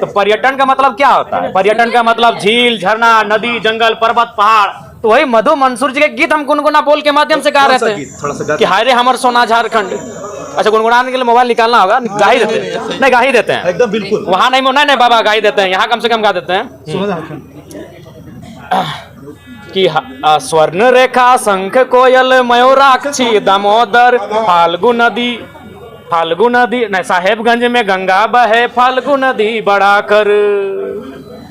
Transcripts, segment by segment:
तो पर्यटन का मतलब क्या होता है? पर्यटन का मतलब झील, झरना, नदी, जंगल, पर्वत, पहाड़। तो वही मधु मंसूर जी के गीत हम गुनगुना बोल के माध्यम से गा रहे थे कि हाय रे हमर सोना झारखंड। अच्छा, गुनगुनाने के लिए मोबाइल निकालना होगा, गा ही देते हैं। नहीं, गा ही देते हैं एकदम बिल्कुल। वहां नहीं बाबा, गा ही देते हैं। यहाँ कम से कम गा देते हैं कि स्वर्ण रेखा, शंख, कोयल, मयूराक्षी, दामोदर, फाल्गु नदी नहीं, साहेबगंज में गंगा बहे, फाल्गु नदी बड़ा कर,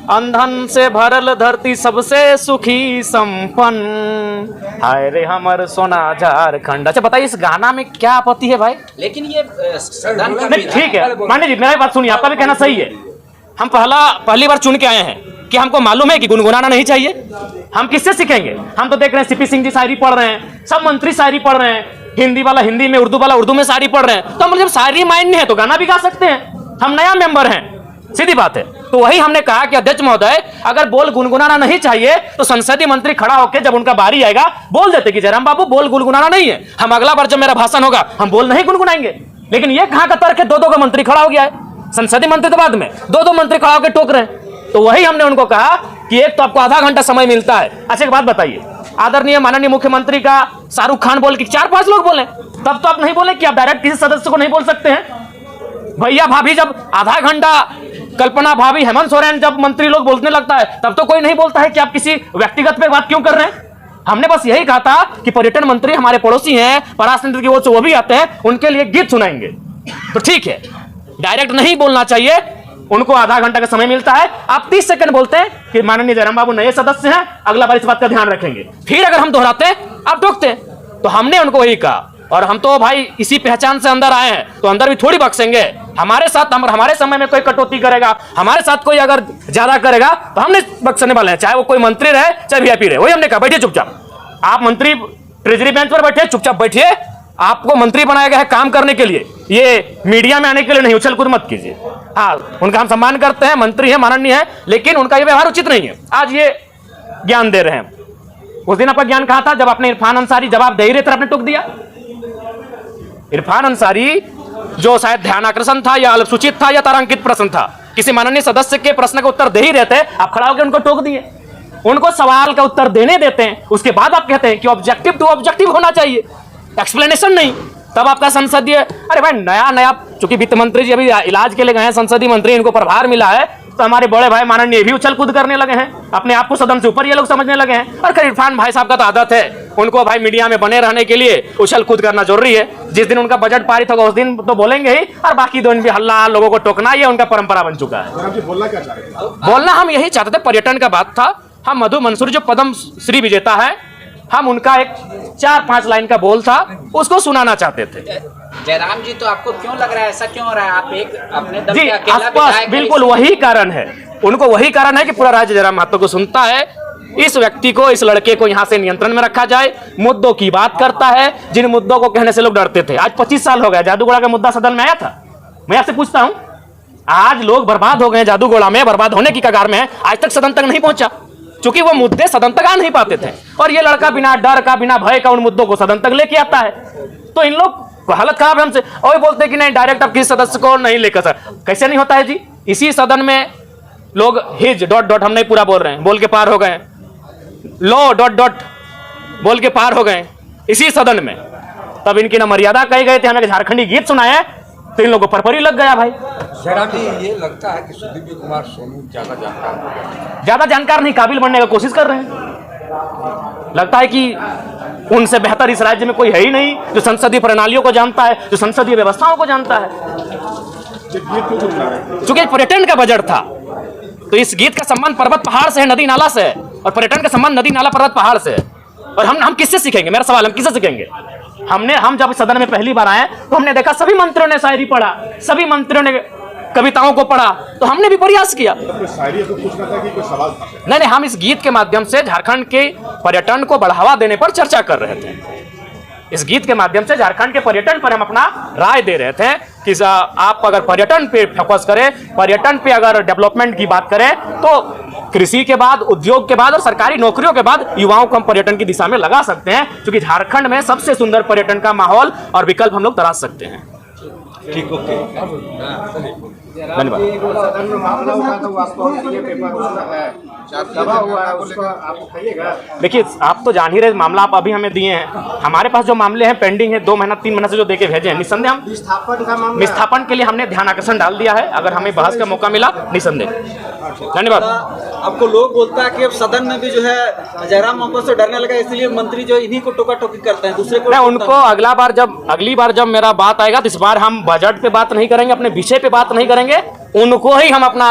अंधन से भरल धरती सबसे सुखी संपन्न, हाय रे हमर सोना झारखंड। अच्छा बताइए, इस गाना में क्या आपत्ति है भाई? लेकिन ये नहीं, ठीक है मान्य जी, मेरी बात सुनिए, आपका भी कहना सही है। हम पहली बार चुन के आए हैं कि हमको मालूम है कि गुनगुनाना नहीं चाहिए। हम किससे सीखेंगे? हम तो देख रहे हैं सीपी सिंह जी शायरी पढ़ रहे हैं, सब मंत्री शायरी पढ़ रहे हैं, हिंदी वाला हिंदी में, उर्दू वाला उर्दू में शायरी पढ़ रहे हैं। तो हम जब शायरी माइंड है तो गाना भी गा सकते हैं। हम नया मेंबर हैं, सीधी बात है। तो वही हमने कहा कि अध्यक्ष महोदय, अगर बोल गुनगुनाना नहीं चाहिए तो संसदीय मंत्री खड़ा होकर जब उनका बारी आएगा बोल देते कि जयराम बाबू बोल गुनगुनाना नहीं है, हम अगला बार जब मेरा भाषण होगा हम बोल नहीं गुनगुनाएंगे। लेकिन ये कहां का तर्क है? दो का मंत्री खड़ा हो गया है, संसदीय मंत्री तो बाद में, दो मंत्री खड़ा होकर टोक रहे हैं। तो वही हमने उनको कहा कि एक तो आपको आधा घंटा समय मिलता है। अच्छा एक बात बताइए, आदरणीय माननीय मुख्यमंत्री का शाहरुख खान बोल के 4-5 लोग बोले, तब तो आप नहीं बोले कि आप डायरेक्ट किसी सदस्य को नहीं बोल सकते हैं? भैया भाभी जब आधा घंटा, कल्पना भाभी, हेमंत सोरेन जब मंत्री लोग बोलने लगता है तब तो कोई नहीं बोलता है कि आप किसी व्यक्तिगत पे बात क्यों कर रहे हैं? हमने बस यही कहा था कि पर्यटन मंत्री हमारे पड़ोसी हैं, पराशर की वो भी आते हैं, उनके लिए गीत सुनाएंगे। तो ठीक है, डायरेक्ट नहीं बोलना चाहिए, उनको आधा घंटा का समय मिलता है। आप 30 सेकंड बोलते हैं कि माननीय जयराम बाबू नए सदस्य हैं, अगला बार इस बात का ध्यान रखेंगे। फिर अगर हम दोहराते आप टोकते। तो हमने उनको वही कहा, और हम तो भाई इसी पहचान से अंदर आए हैं, तो अंदर भी थोड़ी बख्शेंगे। हमारे साथ हमारे समय में कोई कटौती करेगा, हमारे साथ कोई अगर ज्यादा करेगा तो हमने बख्शने वाले हैं, चाहे वो कोई मंत्री रहे चाहे वीआईपी रहे। वही हमने कहा, बैठिए चुपचाप। आप मंत्री ट्रेजरी बेंच पर बैठे, चुपचाप बैठिए। आपको मंत्री बनाया गया है काम करने के लिए, ये मीडिया में आने के लिए नहीं। उछल कूद मत कीजिए। हाँ, उनका हम सम्मान करते हैं, मंत्री है, माननीय है, लेकिन उनका ये व्यवहार उचित नहीं है। आज ये ज्ञान दे रहे हैं, उस दिन आपका ज्ञान कहां था जब आपने इरफान अंसारी जवाब दे ही रहे थे, आपने टोक दिया। इरफान अंसारी जो शायद ध्यानाकर्षण था या अल्पसूचित था या तारांकित प्रश्न था, किसी माननीय सदस्य के प्रश्न का उत्तर दे ही रहते, आप खड़ा होकर उनको टोक दिए। उनको सवाल का उत्तर देने देते हैं, उसके बाद आप कहते हैं कि ऑब्जेक्टिव टू ऑब्जेक्टिव होना चाहिए, एक्सप्लेनेशन नहीं। तब आपका संसदीय, अरे भाई नया चूंकि वित्त मंत्री जी अभी इलाज के लिए गए हैं, संसदीय मंत्री, इनको प्रभार मिला है, तो हमारे बड़े भाई माननीय भी उछल कूद करने लगे हैं, अपने आप को सदन से ऊपर ये लोग समझने लगे हैं। और इरफान भाई साहब का तो आदत है, उनको भाई मीडिया में बने रहने के लिए उछल कूद करना जरूरी है। जिस दिन उनका बजट पारित होगा उस दिन तो बोलेंगे ही, और बाकी दिन भी हल्ला, लोगों को टोकना, ये उनका परंपरा बन चुका है। बोलना हम यही चाहते थे, पर्यटन का बात था। हम मधु मंसूर जो पद्म श्री विजेता है, हम उनका एक 4-5 लाइन का बोल था, उसको सुनाना चाहते थे। जयराम जी, तो आपको क्यों लग रहा है, ऐसा क्यों हो रहा है? आप एक अपने दम जी, पे अकेला विधायक, बिल्कुल वही कारण है, उनको वही कारण है कि पूरा राज्य जयराम महतो को सुनता है। इस व्यक्ति को, इस लड़के को यहाँ से नियंत्रण में रखा जाए, मुद्दों की बात करता है, जिन मुद्दों को कहने से लोग डरते थे। आज 25 साल हो गया, जादूगोड़ा का मुद्दा सदन में आया था। मैं आपसे पूछता हूं, आज लोग बर्बाद हो गए, जादूगोड़ा में बर्बाद होने की कगार में है, आज तक सदन तक नहीं पहुंचा, क्योंकि वो मुद्दे सदन तक आ नहीं पाते थे। और ये लड़का बिना डर का, बिना भय का उन मुद्दों को सदन तक लेके आता है। तो इन लोग हालत खराब है हमसे, और बोलते कि नहीं डायरेक्ट आप किसी सदस्य को नहीं लेकर सर। कैसे नहीं होता है जी? इसी सदन में लोग हिज ... हम नहीं पूरा बोल रहे हैं, बोल के पार हो गए, लो ... बोल के पार हो गए इसी सदन में। तब इनकी ना मर्यादा कही गए थे, हमें झारखंडी गीत सुनाए, तो इन लोगों को परपरी लग गया भाई। जयराम जी, ये लगता है कि सुदीप कुमार सोनू ज्यादा जानकार नहीं, काबिल बनने का कोशिश कर रहे हैं। लगता है कि उनसे बेहतर इस राज्य में कोई है ही नहीं जो संसदीय प्रणालियों को जानता है, जो संसदीय व्यवस्थाओं को जानता है। चूंकि पर्यटन का बजट था, तो इस गीत का संबंध पर्वत पहाड़ से है, नदी नाला से है, और पर्यटन का संबंध नदी नाला पर्वत पहाड़ से है। और हम किससे सीखेंगे? मेरा सवाल, हम किससे सीखेंगे? हम जब सदन में पहली बार आए तो हमने देखा सभी मंत्रियों ने शायरी पढ़ा, सभी मंत्रियों ने कविताओं को पढ़ा, तो हमने भी प्रयास किया। नहीं, हम इस गीत के माध्यम से झारखंड के पर्यटन को बढ़ावा देने पर चर्चा कर रहे थे। इस गीत के माध्यम से झारखंड के पर्यटन पर हम अपना राय दे रहे थे कि आप अगर पर्यटन पे फोकस करें, पर्यटन पे अगर डेवलपमेंट की बात करें, तो कृषि के बाद, उद्योग के बाद और सरकारी नौकरियों के बाद युवाओं को हम पर्यटन की दिशा में लगा सकते हैं, क्योंकि झारखंड में सबसे सुंदर पर्यटन का माहौल और विकल्प हम लोग तराश सकते हैं। ठीक, ओके। धन्यवाद। देखिए, आप तो जान ही रहे मामला आप अभी हमें दिए हैं। हमारे पास जो मामले हैं पेंडिंग है 2 महीना 3 महीना से जो देके भेजे हैं, निस्संदेह हम विस्थापन के लिए हमने ध्यान आकर्षण डाल दिया है। अगर हमें बहस का मौका मिला निस्संदेह। धन्यवाद। आपको लोग बोलता है कि अब सदन में भी जो है जयराम माको से डरने लगा, इसलिए मंत्री जो इन्हीं को टोका टोकी करते हैं, दूसरे को मैं उनको अगली बार जब मेरा बात आएगा तो इस बार हम बजट पे बात नहीं करेंगे, अपने विषय पे बात नहीं करेंगे। उनको ही हम अपना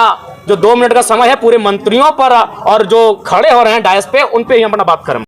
जो 2 मिनट का समय है पूरे मंत्रियों पर और जो खड़े हो रहे हैं डायस पे उन पे ही हम अपना बात करें।